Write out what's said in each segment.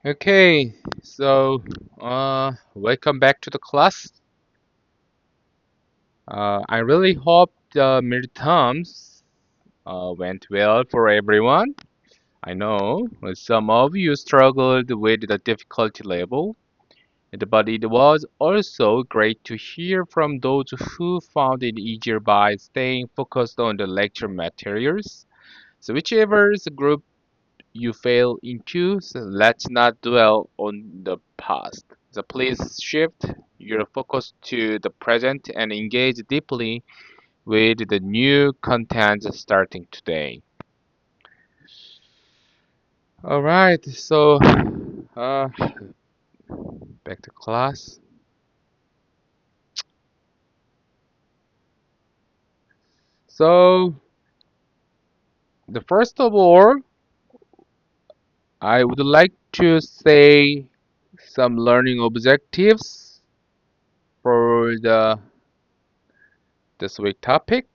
Okay, so welcome back to the class. I really hope the midterms went well for everyone. I know some of you struggled with the difficulty level, but it was also great to hear from those who found it easier by staying focused on the lecture materials. So whichever is the group you fail into, so let's not dwell on the past. So please shift your focus to the present and engage deeply with the new content starting today. All right, so uh, back to class. So the first of all, I would like to say some learning objectives for the this week topic.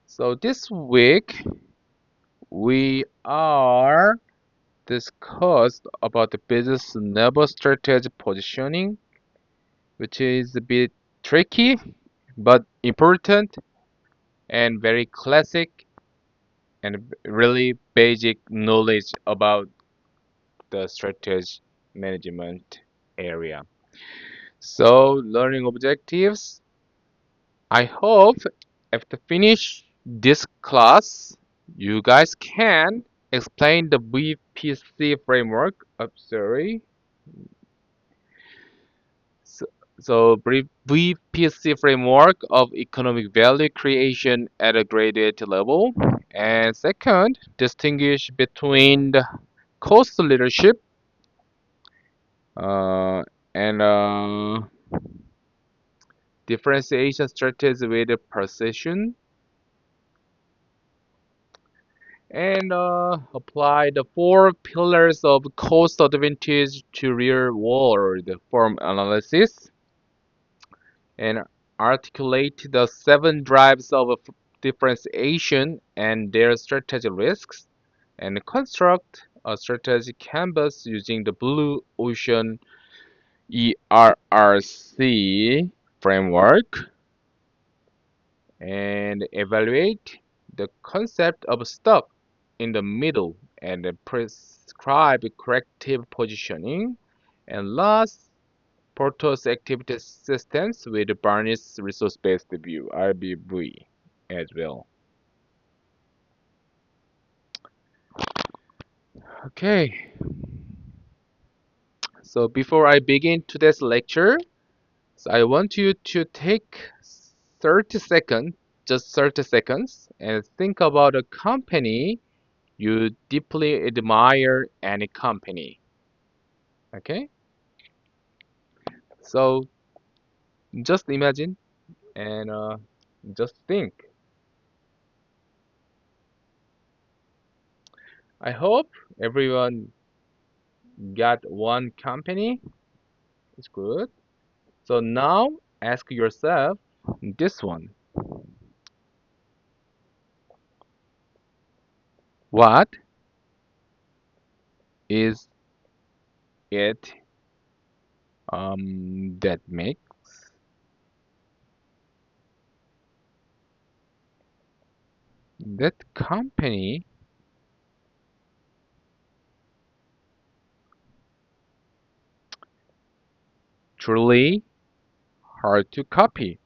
So this week we are discussed about the business never strategy positioning, which is a bit tricky but important and very classic and really basic knowledge about the strategy management area. So, learning objectives. I hope after finish this class, you guys can explain the VPC framework. Sorry, So, so VPC framework of economic value creation at a graduate level. And second, distinguish between the cost leadership uh, and differentiation strategy with precision, and apply the four pillars of cost advantage to real world form analysis and articulate the seven drives of differentiation and their strategy risks, and construct a strategy canvas using the Blue Ocean ERRC framework, and evaluate the concept of stuck in the middle and prescribe corrective positioning, and last, Portos Activity Systems with Barnes Resource-Based View (RBV) as well. Okay, so before I begin today's lecture, so I want you to take 30 seconds, just 30 seconds, and think about a company you deeply admire, any company. Okay, so just imagine and just think. I hope everyone got one company. It's good. So now ask yourself this one. What is it that makes that company truly hard to copy?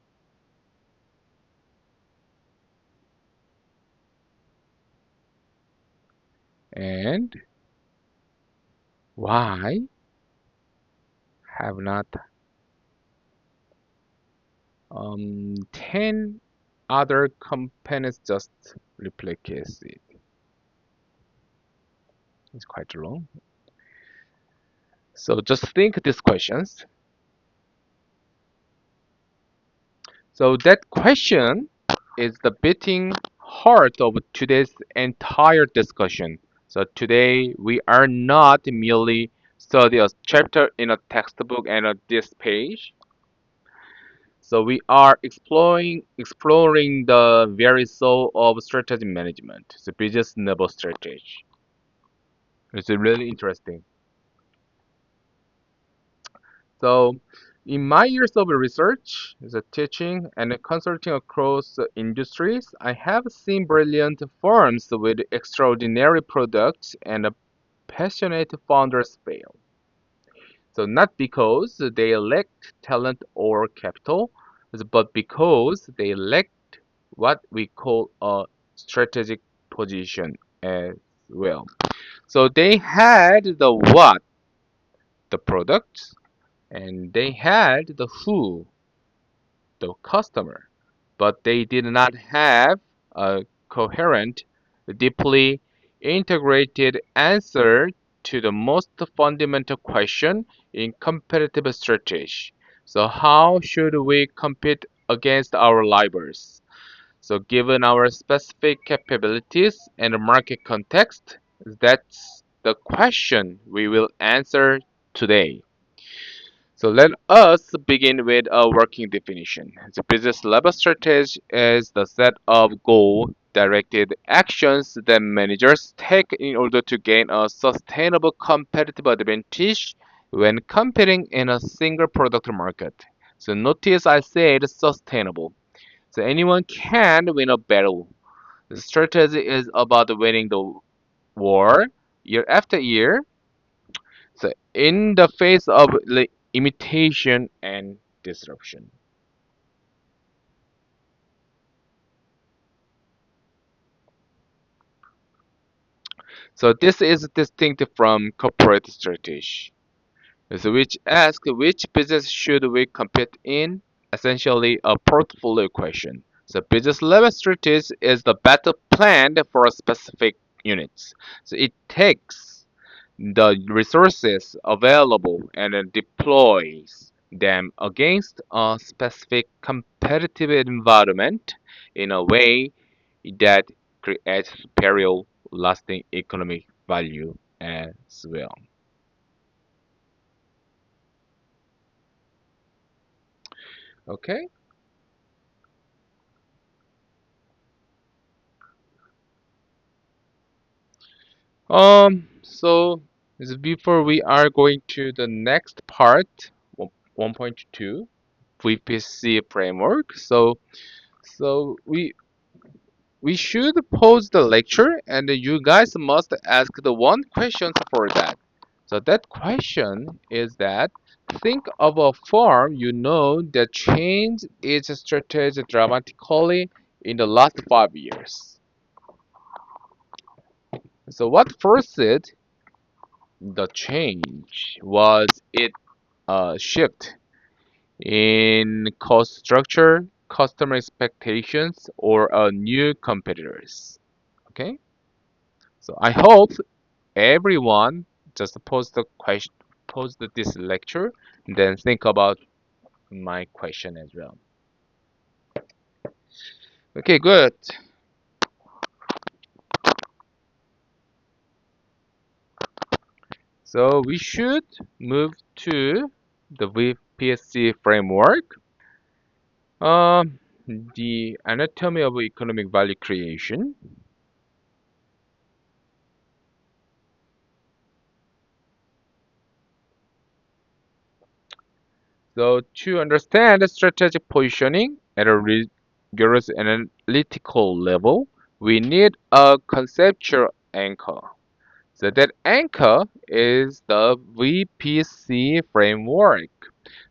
And why have not 10 other companies just replicated it? It's quite long. So just think these questions. So that question is the beating heart of today's entire discussion. So today we are not merely study a chapter in a textbook and this page. So we are exploring the very soul of strategy management, the business level strategy. It's really interesting. So, in my years of research, as a teaching and consulting across industries, I have seen brilliant firms with extraordinary products and passionate founders fail. So, not because they lacked talent or capital, but because they lacked what we call a strategic position as well. So, they had the what, the product, and they had the who, the customer, but they did not have a coherent, deeply integrated answer to the most fundamental question in competitive strategy. So, how should we compete against our rivals? So, given our specific capabilities and market context, that's the question we will answer today. So let us begin with a working definition. The business level strategy is the set of goal-directed actions that managers take in order to gain a sustainable competitive advantage when competing in a single product market. So notice I said sustainable. So anyone can win a battle. The strategy is about winning the war year after year, so in the face of imitation and disruption. So this is distinct from corporate strategy, so which asks which business should we compete in? Essentially a portfolio question. So business level strategy is the battle plan for a specific units. So it takes the resources available and then deploys them against a specific competitive environment in a way that creates superior lasting economic value as well. Okay. So before we are going to the next part, 1.2 VPC framework. So we should pause the lecture and you guys must ask the one question for that. So that question is that think of a firm you know that changed its strategy dramatically in the last 5 years. So what forced the change? Was it a shift in cost structure, customer expectations, or new competitors? Okay, so I hope everyone just pause the question, this lecture, and then think about my question as well. Okay, good. So we should move to the VPSC framework. Um, the anatomy of economic value creation. So to understand the strategic positioning at a rigorous analytical level, we need a conceptual anchor. So that anchor is the VPC framework.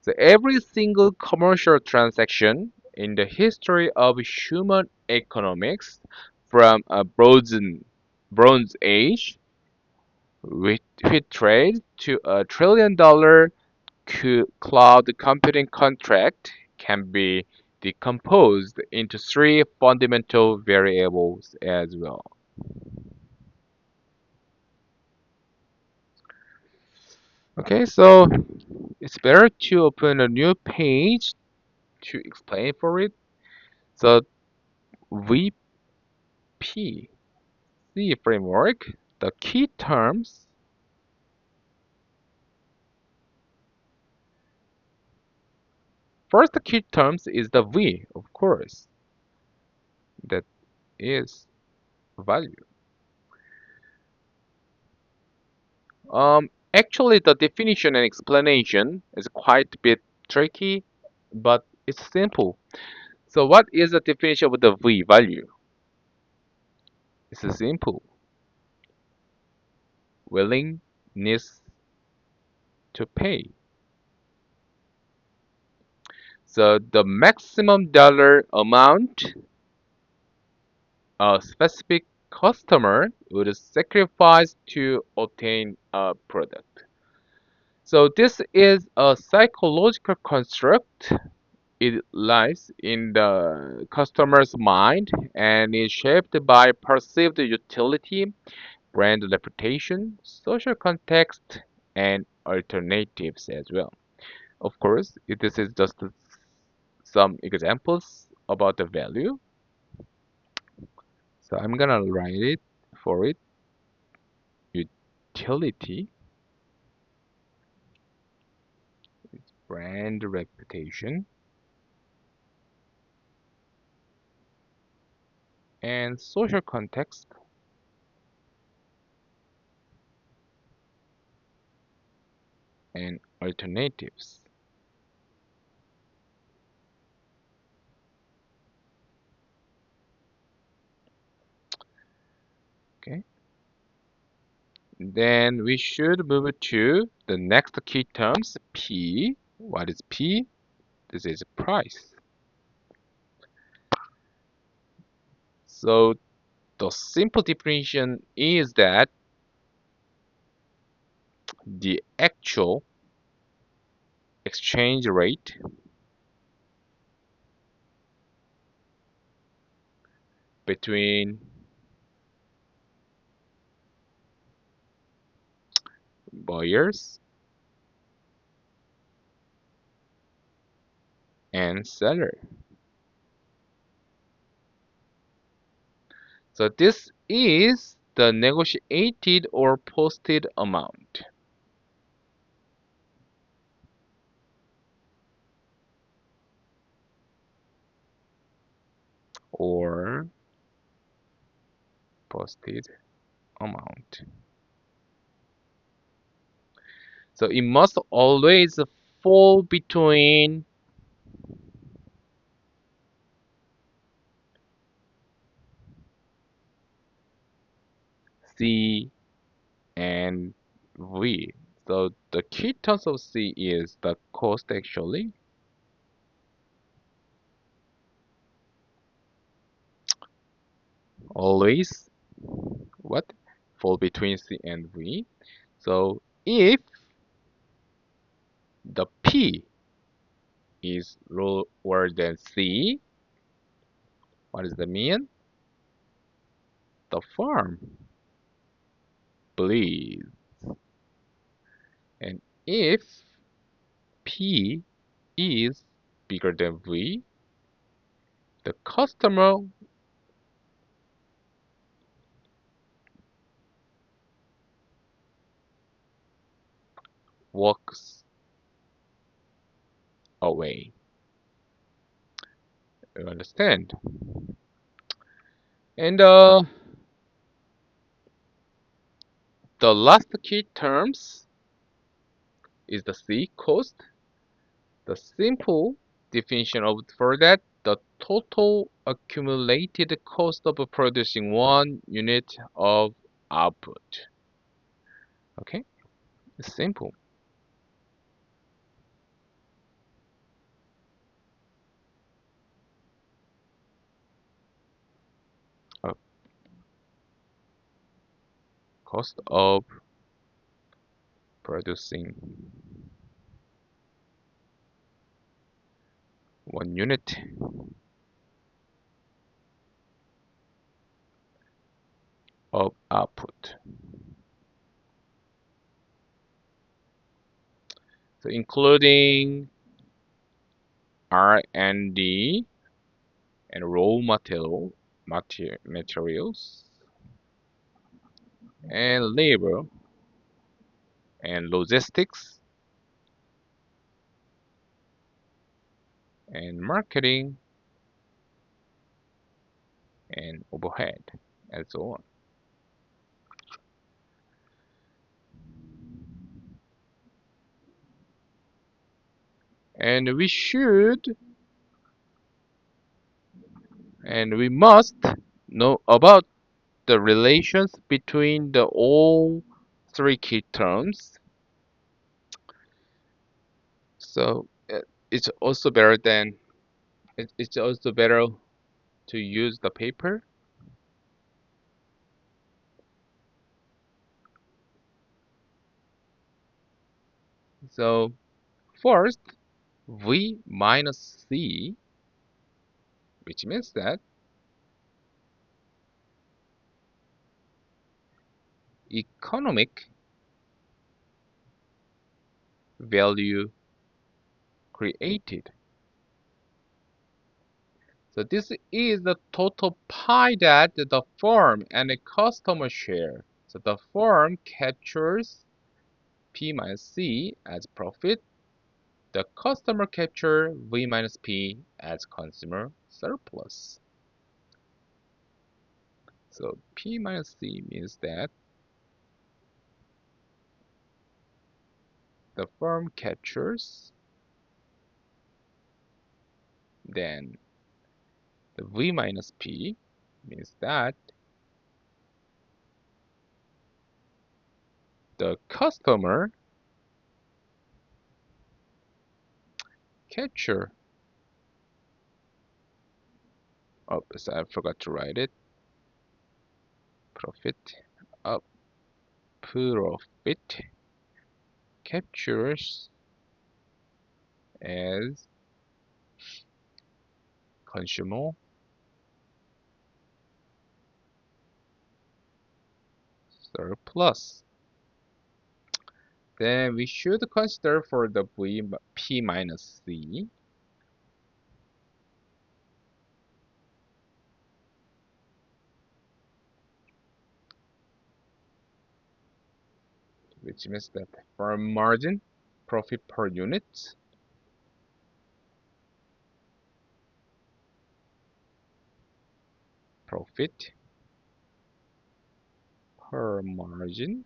So every single commercial transaction in the history of human economics, from a Bronze Age with trade to a $1 trillion cloud computing contract, can be decomposed into three fundamental variables as well. Okay, so it's better to open a new page to explain for it. So VPC framework, the key terms. First key terms is the V, of course, that is value. Actually, the definition and explanation is quite a bit tricky, but it's simple. So what is the definition of the V value? It's simple. Willingness to pay. So the maximum dollar amount a specific customer would sacrifice to obtain a product. So this is a psychological construct. It lies in the customer's mind and is shaped by perceived utility, brand reputation, social context, and alternatives as well. Of course, this is just some examples about the value. So I'm gonna write it for it. Utility, brand reputation, and social context and alternatives. Okay. Then we should move to the next key terms, P. What is P? This is price. So the simple definition is that the actual exchange rate between buyers and seller. So this is the negotiated or posted amount. Or posted amount. So it must always fall between C and V. So the key terms of C is the cost actually. Always what? Fall between C and V. So if the P is lower than C, what does that mean? The firm believes. And if P is bigger than V, the customer walks away. You understand? And the last key terms is the C, cost. The simple definition of for that, the total accumulated cost of producing one unit of output. Okay, it's simple. Uh, Cost of producing one unit of output. So including R&D and raw materials and labor and logistics and marketing and overhead and so on. And we must know about the relations between the all three key terms. So it's also better than it's also better to use the paper. So first, V minus C, which means that economic value created. So this is the total pie that the firm and the customer share. So the firm captures P minus C as profit. The customer captures V minus P as consumer surplus. So P minus C means that the firm captures, then the V minus P means that the customer capture. Oh, so I forgot to write it. Profit. Up. Profit captures as consumer surplus. Then we should consider for the P minus C. Which means that firm margin, profit per unit, profit per margin,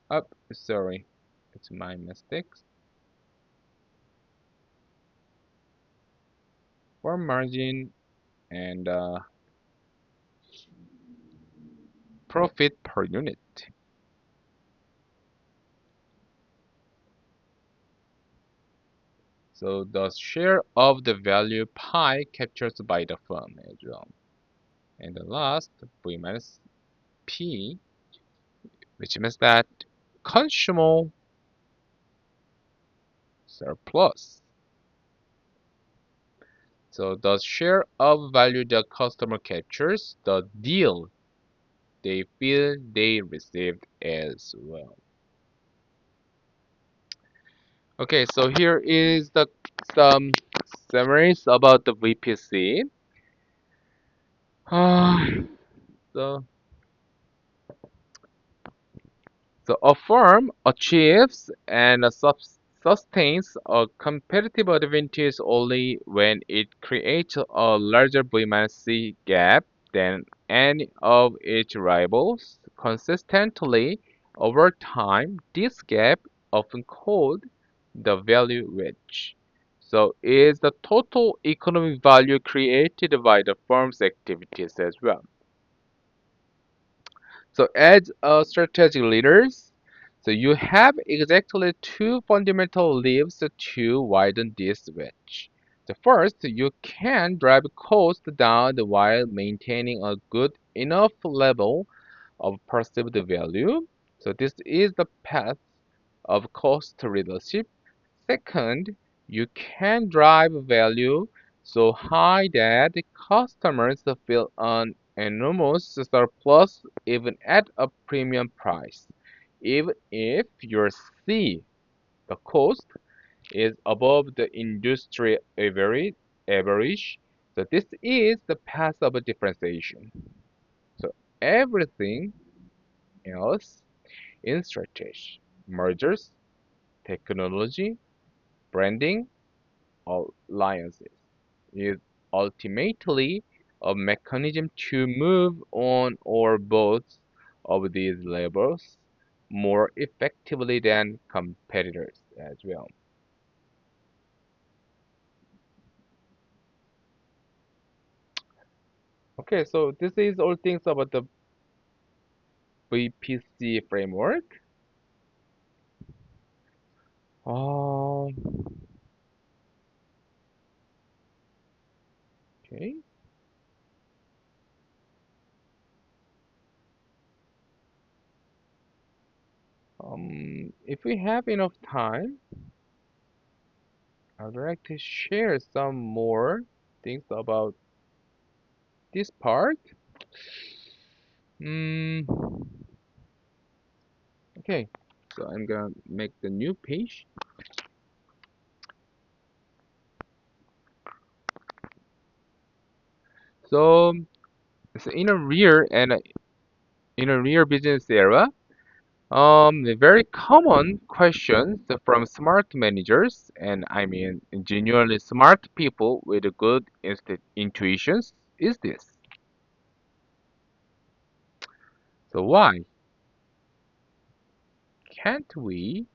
up, sorry, it's my mistakes. Firm margin and profit per unit. So the share of the value pie captured by the firm as well. And the last, V minus P, which means that consumer surplus. So the share of value the customer captures, the deal they feel they received as well. Okay, so here is the some summaries about the VPC. So So a firm achieves and sustains a competitive advantage only when it creates a larger V-C gap than any of its rivals. Consistently over time, this gap, often called the value wedge, so is the total economic value created by the firm's activities as well. So as a strategic leaders, so you have exactly two fundamental levers to widen this wedge. The first, you can drive costs down while maintaining a good enough level of perceived value. So this is the path of cost leadership. Second, you can drive value so high that customers feel an enormous surplus even at a premium price. Even if your C, the cost, is above the industry average, so this is the path of differentiation. So everything else in strategy, mergers, technology, branding, alliances is ultimately a mechanism to move on or both of these levels more effectively than competitors as well. Okay, so this is all things about the VPC framework. Um, okay. If we have enough time, I'd like to share some more things about this part. Mm, okay, so I'm gonna make the new page. So, so in a rear business era, the very common questions from smart managers, and I mean genuinely smart people with good intuitions, is this. So why can't we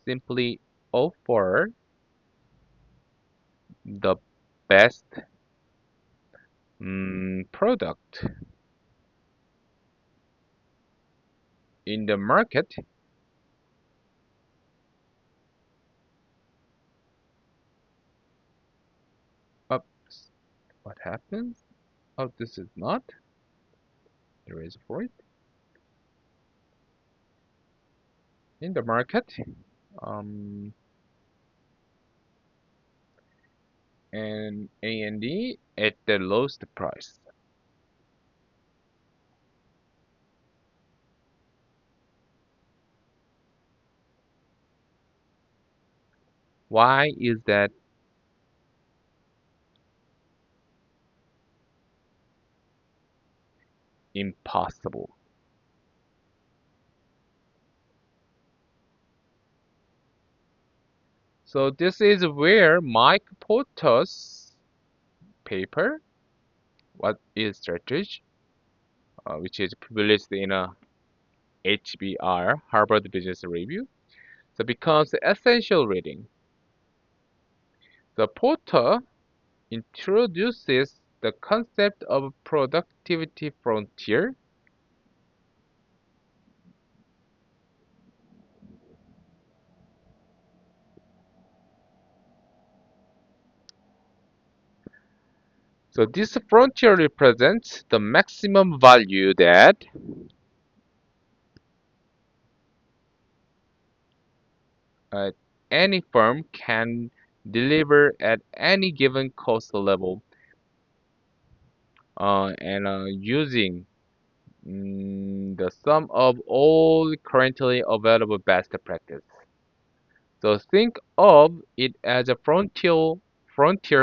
simply offer the best product in the market? Oops, what happens? Oh, this is not the reason for it. In the market, um, and A&D at the lowest price. Why is that impossible? So this is where Mike Porter's paper, What is Strategy, which is published in a HBR, Harvard Business Review, so becomes essential reading. The Porter introduces the concept of productivity frontier. So this frontier represents the maximum value that uh, any firm can deliver at any given cost level and using the sum of all currently available best practice. So think of it as a frontier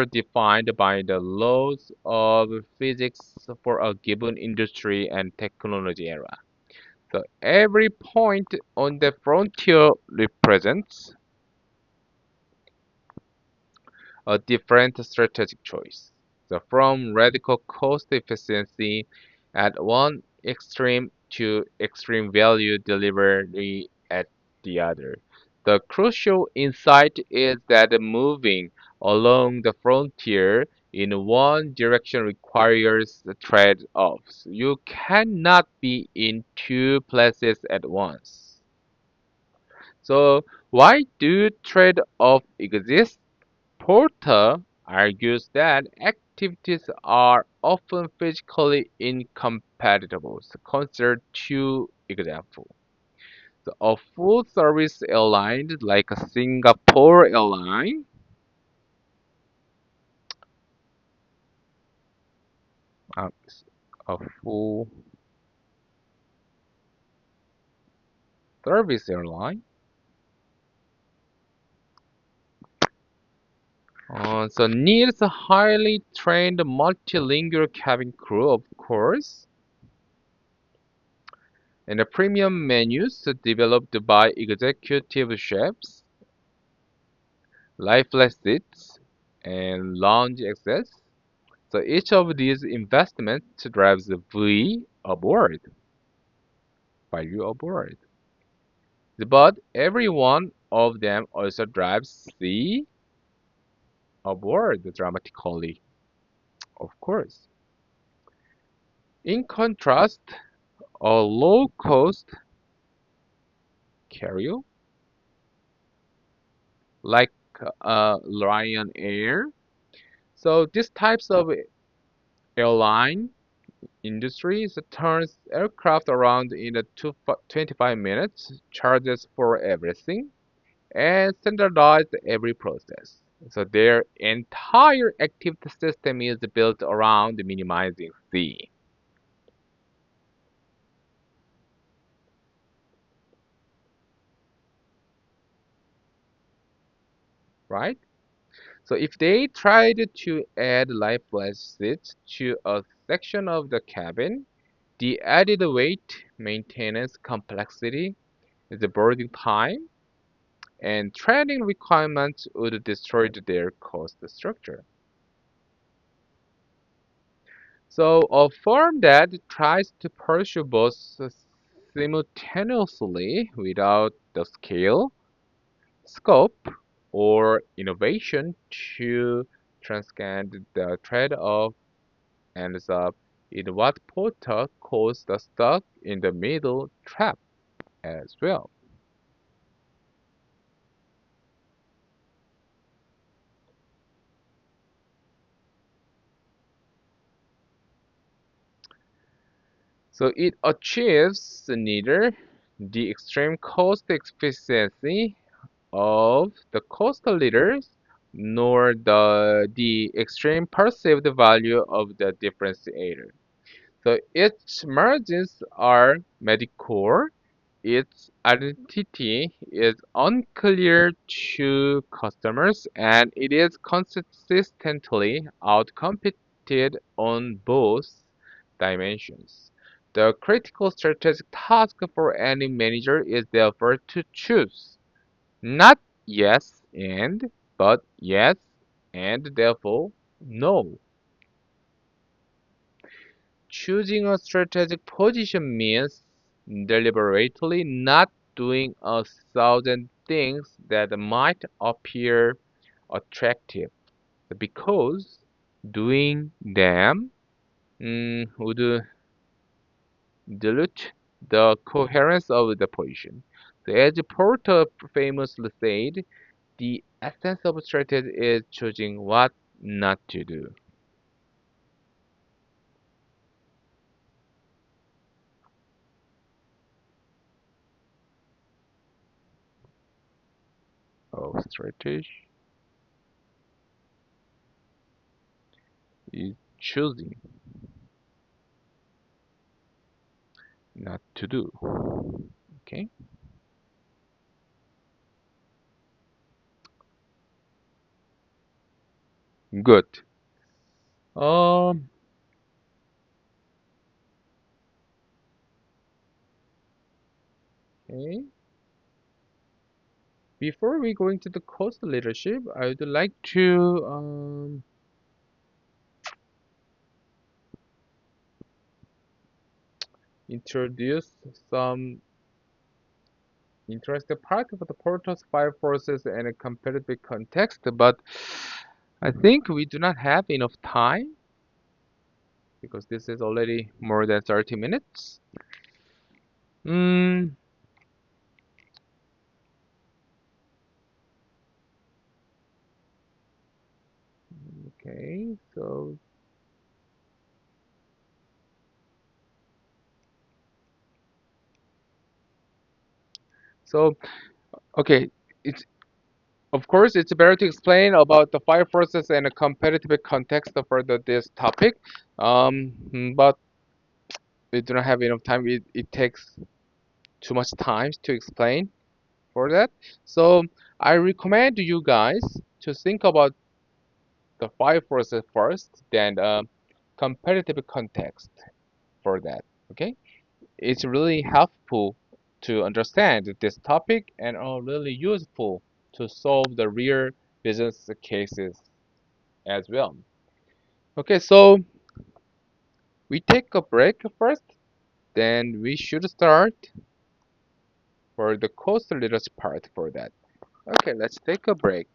defined by the laws of physics for a given industry and technology era. So every point on the frontier represents a different strategic choice. So from radical cost efficiency at one extreme to extreme value delivery at the other. The crucial insight is that moving along the frontier in one direction requires trade-offs. You cannot be in two places at once. So why do trade-offs exist? Porter argues that activities are often physically incompatible. So consider two examples. So a full service airline like a Singapore airline, uh, a full service airline, so needs a highly trained multilingual cabin crew, of course, and the premium menus developed by executive chefs, lifeless seats, and lounge access. So each of these investments drives the V upward, value upward. But every one of them also drives C upward dramatically, of course. In contrast, a low-cost carrier like Ryanair. So these types of airline industries turns aircraft around in 25 minutes, charges for everything, and standardize every process. So their entire activity system is built around minimizing fee, right? So if they tried to add life seats to a section of the cabin, the added weight, maintenance complexity, the boarding time, and training requirements would destroy their cost structure. So a firm that tries to pursue both simultaneously without the scale, scope, or innovation to transcend the trade-off ends up in what Porter calls the stuck in the middle trap as well. So it achieves neither the extreme cost efficiency of the coastal leaders nor the extreme perceived value of the differentiator. So its margins are mediocre, its identity is unclear to customers, and it is consistently outcompeted on both dimensions. The critical strategic task for any manager is therefore to choose not yes and, but yes and therefore no. Choosing a strategic position means deliberately not doing 1,000 things that might appear attractive because doing them would dilute the coherence of the position. So as Porter famously said, the essence of strategy is choosing what not to do. Oh, strategy is choosing not to do. Okay, good. Um, okay. Before we go into the cost leadership, I would like to introduce some interesting part of the Porter's five forces and a competitive context, but I think we do not have enough time because this is already more than 30 minutes. Mm, okay, so okay, it's of course it's better to explain about the fire forces and a competitive context for this topic. But we do not have enough time. It takes too much time to explain for that. So I recommend you guys to think about the fire forces first, then competitive context for that. Okay, it's really helpful to understand this topic and really useful to solve the real business cases as well. Okay, so we take a break first, then we should start for the course leaders part for that. Okay, let's take a break.